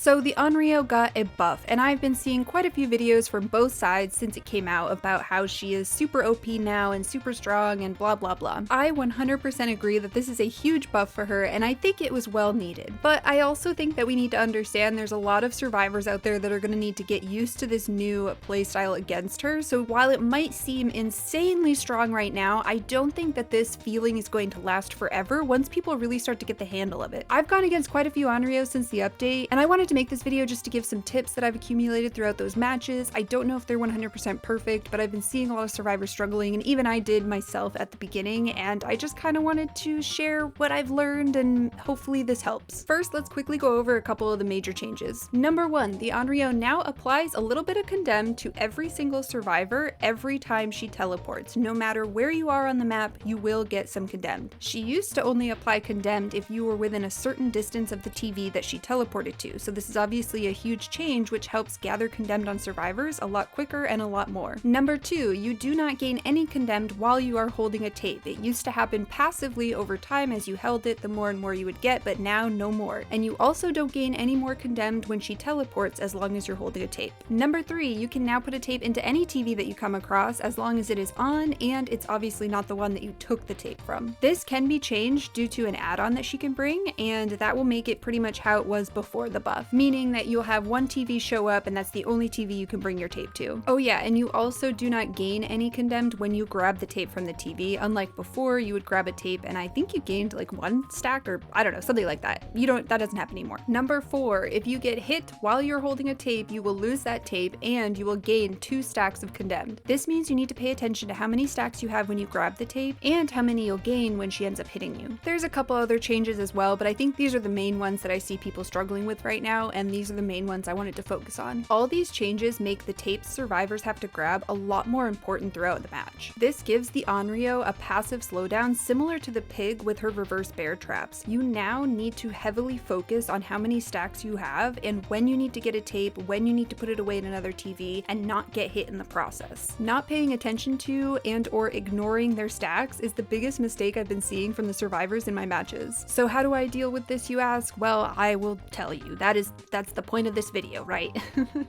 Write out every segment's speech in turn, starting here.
So the Onryo got a buff, and I've been seeing quite a few videos from both sides since it came out about how she is super OP now and super strong and blah blah blah. I 100% agree that this is a huge buff for her, and I think it was well needed. But I also think that we need to understand there's a lot of survivors out there that are going to need to get used to this new playstyle against her, so while it might seem insanely strong right now, I don't think that this feeling is going to last forever once people really start to get the handle of it. I've gone against quite a few Onryo since the update, and I wanted to make this video just to give some tips that I've accumulated throughout those matches. I don't know if they're 100% perfect, but I've been seeing a lot of survivors struggling, and even I did myself at the beginning, and I just kind of wanted to share what I've learned, and hopefully this helps. First, let's quickly go over a couple of the major changes. Number 1, the Onryo now applies a little bit of Condemned to every single survivor every time she teleports. No matter where you are on the map, you will get some Condemned. She used to only apply Condemned if you were within a certain distance of the TV that she teleported to, so this is obviously a huge change which helps gather Condemned on survivors a lot quicker and a lot more. Number 2, you do not gain any Condemned while you are holding a tape. It used to happen passively over time as you held it, the more and more you would get, but now no more. And you also don't gain any more Condemned when she teleports as long as you're holding a tape. Number 3, you can now put a tape into any TV that you come across as long as it is on and it's obviously not the one that you took the tape from. This can be changed due to an add-on that she can bring, and that will make it pretty much how it was before the buff, meaning that you'll have one TV show up and that's the only TV you can bring your tape to. Oh yeah, and you also do not gain any Condemned when you grab the tape from the TV, unlike before you would grab a tape and I think you gained like 1 stack or I don't know, something like that. That doesn't happen anymore. Number 4, if you get hit while you're holding a tape, you will lose that tape and you will gain 2 stacks of Condemned. This means you need to pay attention to how many stacks you have when you grab the tape and how many you'll gain when she ends up hitting you. There's a couple other changes as well, but I think these are the main ones that I see people struggling with right now, and these are the main ones I wanted to focus on. All these changes make the tapes survivors have to grab a lot more important throughout the match. This gives the Onryo a passive slowdown similar to the pig with her reverse bear traps. You now need to heavily focus on how many stacks you have and when you need to get a tape, when you need to put it away in another TV, and not get hit in the process. Not paying attention to and or ignoring their stacks is the biggest mistake I've been seeing from the survivors in my matches. So how do I deal with this, you ask? Well, I will tell you. That's the point of this video, right?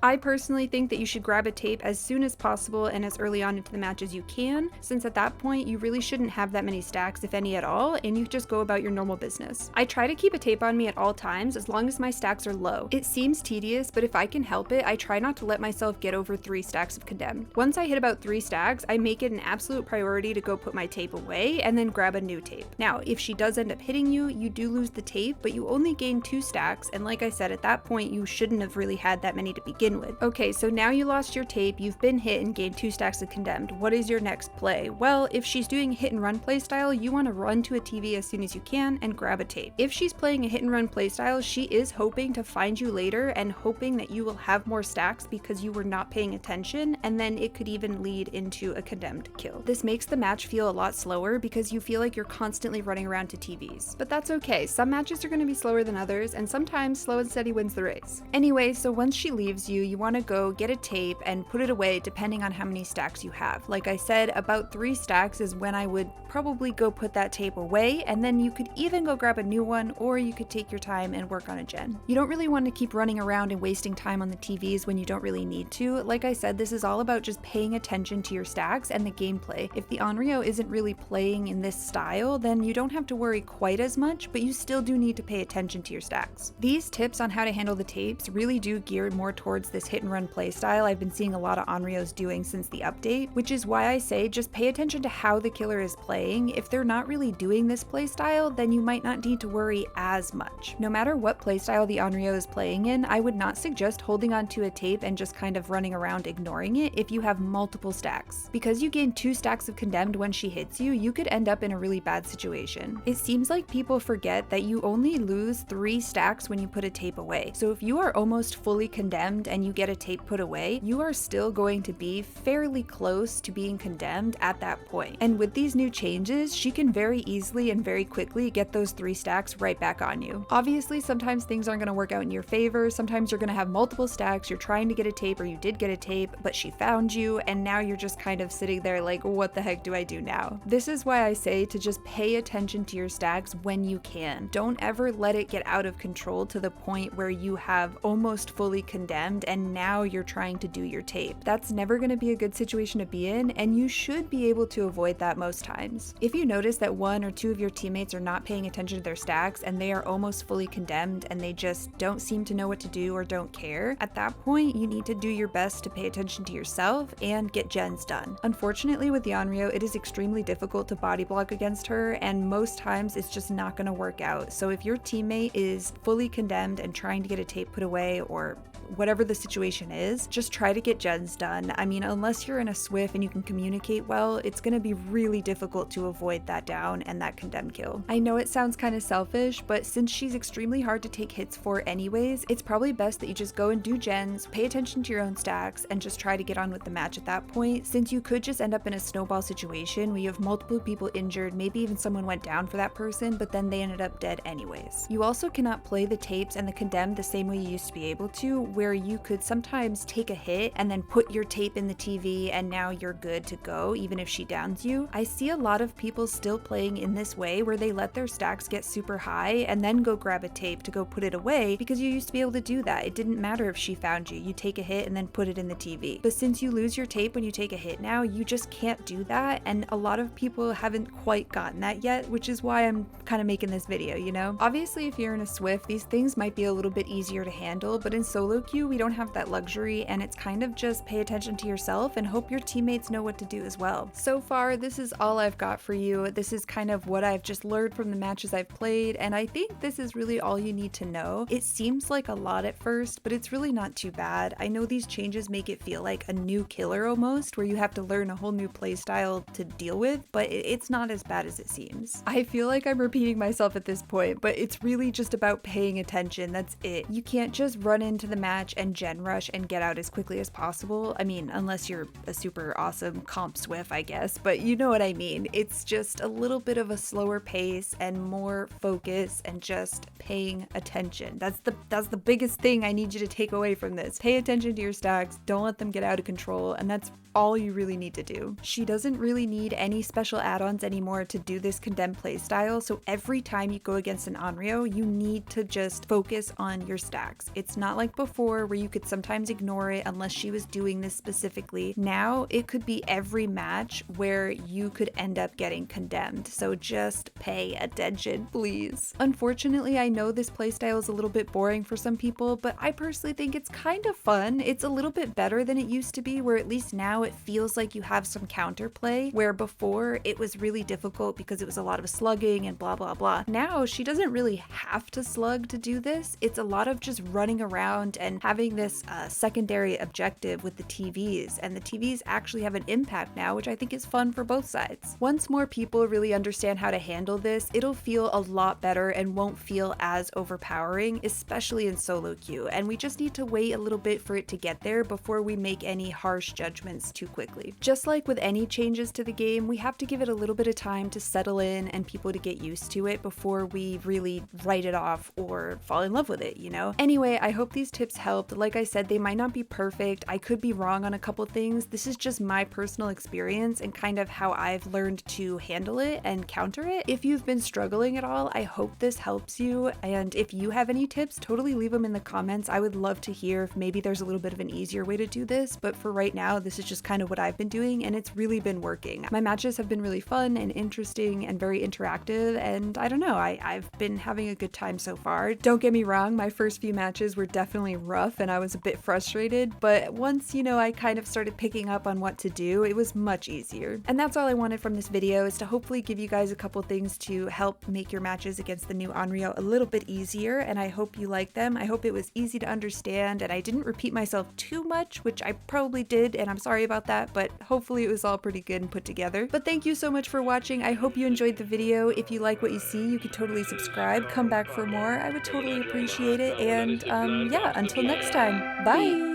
I personally think that you should grab a tape as soon as possible and as early on into the match as you can, since at that point you really shouldn't have that many stacks, if any at all, and you just go about your normal business. I try to keep a tape on me at all times as long as my stacks are low. It seems tedious, but if I can help it, I try not to let myself get over 3 stacks of Condemned. Once I hit about 3 stacks, I make it an absolute priority to go put my tape away and then grab a new tape. Now, if she does end up hitting you, you do lose the tape, but you only gain 2 stacks, and like I said, at that point you shouldn't have really had that many to begin with. Okay, so now you lost your tape, you've been hit and gained 2 stacks of Condemned. What is your next play? Well, if she's doing hit and run playstyle, you want to run to a TV as soon as you can and grab a tape. If she's playing a hit and run playstyle, she is hoping to find you later and hoping that you will have more stacks because you were not paying attention, and then it could even lead into a Condemned kill. This makes the match feel a lot slower because you feel like you're constantly running around to TVs. But that's okay, some matches are going to be slower than others, and sometimes slow and steady wins the race. Anyway, so once she leaves you, you want to go get a tape and put it away depending on how many stacks you have. Like I said, about 3 stacks is when I would probably go put that tape away, and then you could even go grab a new one, or you could take your time and work on a gen. You don't really want to keep running around and wasting time on the TVs when you don't really need to. Like I said, this is all about just paying attention to your stacks and the gameplay. If the Onryo isn't really playing in this style, then you don't have to worry quite as much, but you still do need to pay attention to your stacks. These tips on how to handle the tapes really do gear more towards this hit and run playstyle I've been seeing a lot of Onryos doing since the update, which is why I say just pay attention to how the killer is playing. If they're not really doing this playstyle, then you might not need to worry as much. No matter what playstyle the Onryo is playing in, I would not suggest holding onto a tape and just kind of running around ignoring it if you have multiple stacks. Because you gain 2 stacks of Condemned when she hits you, you could end up in a really bad situation. It seems like people forget that you only lose 3 stacks when you put a tape away. So if you are almost fully Condemned and you get a tape put away, you are still going to be fairly close to being Condemned at that point. And with these new changes, she can very easily and very quickly get those 3 stacks right back on you. Obviously, sometimes things aren't going to work out in your favor. Sometimes you're going to have multiple stacks, you're trying to get a tape, or you did get a tape, but she found you, and now you're just kind of sitting there like, what the heck do I do now? This is why I say to just pay attention to your stacks when you can. Don't ever let it get out of control to the point where where you have almost fully condemned and now you're trying to do your tape. That's never going to be a good situation to be in, and you should be able to avoid that most times. If you notice that one or two of your teammates are not paying attention to their stacks and they are almost fully condemned and they just don't seem to know what to do or don't care, at that point you need to do your best to pay attention to yourself and get gens done. Unfortunately with the Onryo, it is extremely difficult to body block against her, and most times it's just not going to work out. So if your teammate is fully condemned and trying to get a tape put away, or whatever the situation is, just try to get gens done. I mean, unless you're in a Swift and you can communicate well, it's going to be really difficult to avoid that down and that condemned kill. I know it sounds kind of selfish, but since she's extremely hard to take hits for anyways, it's probably best that you just go and do gens, pay attention to your own stacks, and just try to get on with the match at that point, since you could just end up in a snowball situation where you have multiple people injured, maybe even someone went down for that person, but then they ended up dead anyways. You also cannot play the tapes and the condemned the same way you used to be able to, where you could sometimes take a hit and then put your tape in the TV and now you're good to go even if she downs you. I see a lot of people still playing in this way where they let their stacks get super high and then go grab a tape to go put it away, because you used to be able to do that. It didn't matter if she found you. You take a hit and then put it in the TV. But since you lose your tape when you take a hit now, you just can't do that, and a lot of people haven't quite gotten that yet, which is why I'm kind of making this video, you know? Obviously if you're in a Swift, these things might be a little bit easier to handle, but in solo queue we don't have that luxury, and it's kind of just pay attention to yourself and hope your teammates know what to do as well. So far, this is all I've got for you. This is kind of what I've just learned from the matches I've played, and I think this is really all you need to know. It seems like a lot at first, but it's really not too bad. I know these changes make it feel like a new killer almost, where you have to learn a whole new playstyle to deal with, but it's not as bad as it seems. I feel like I'm repeating myself at this point, but it's really just about paying attention. That's it. You can't just run into the match and gen rush and get out as quickly as possible. I mean, unless you're a super awesome comp Swift, I guess, but you know what I mean. It's just a little bit of a slower pace and more focus and just paying attention. That's the biggest thing I need you to take away from this. Pay attention to your stacks, don't let them get out of control, and that's all you really need to do. She doesn't really need any special add-ons anymore to do this condemned playstyle, so every time you go against an Onryo, you need to just focus on your stacks. It's not like before where you could sometimes ignore it unless she was doing this specifically. Now it could be every match where you could end up getting condemned, so just pay attention, please. Unfortunately, I know this playstyle is a little bit boring for some people, but I personally think it's kind of fun. It's a little bit better than it used to be, where at least now it feels like you have some counterplay, where before it was really difficult because it was a lot of slugging and blah blah blah. Now she doesn't really have to slug to do this. It's a lot of just running around and having this secondary objective with the TVs, and the TVs actually have an impact now, which I think is fun for both sides. Once more people really understand how to handle this, it'll feel a lot better and won't feel as overpowering, especially in solo queue, and we just need to wait a little bit for it to get there before we make any harsh judgments too quickly. Just like with any changes to the game, we have to give it a little bit of time to settle in and people to get used to it before we really write it off or fall in love with it, you know? Anyway, I hope these tips helped. Like I said, they might not be perfect. I could be wrong on a couple things. This is just my personal experience and kind of how I've learned to handle it and counter it. If you've been struggling at all, I hope this helps you, and if you have any tips, totally leave them in the comments. I would love to hear if maybe there's a little bit of an easier way to do this, but for right now, this is just kind of what I've been doing, and it's really been working. My matches have been really fun and interesting and very interactive, and I don't know, I've been having a good time so far. Don't get me wrong, my first few matches were definitely rough and I was a bit frustrated, but once, you know, I kind of started picking up on what to do, it was much easier. And that's all I wanted from this video, is to hopefully give you guys a couple things to help make your matches against the new Onryo a little bit easier, and I hope you like them. I hope it was easy to understand and I didn't repeat myself too much, which I probably did, and I'm sorry about that, but hopefully it was all pretty good and put together. But thank you so much for watching. I hope you enjoyed the video. If you like what you see, you could totally subscribe, come back for more. I would totally appreciate it, and yeah, until next time, bye!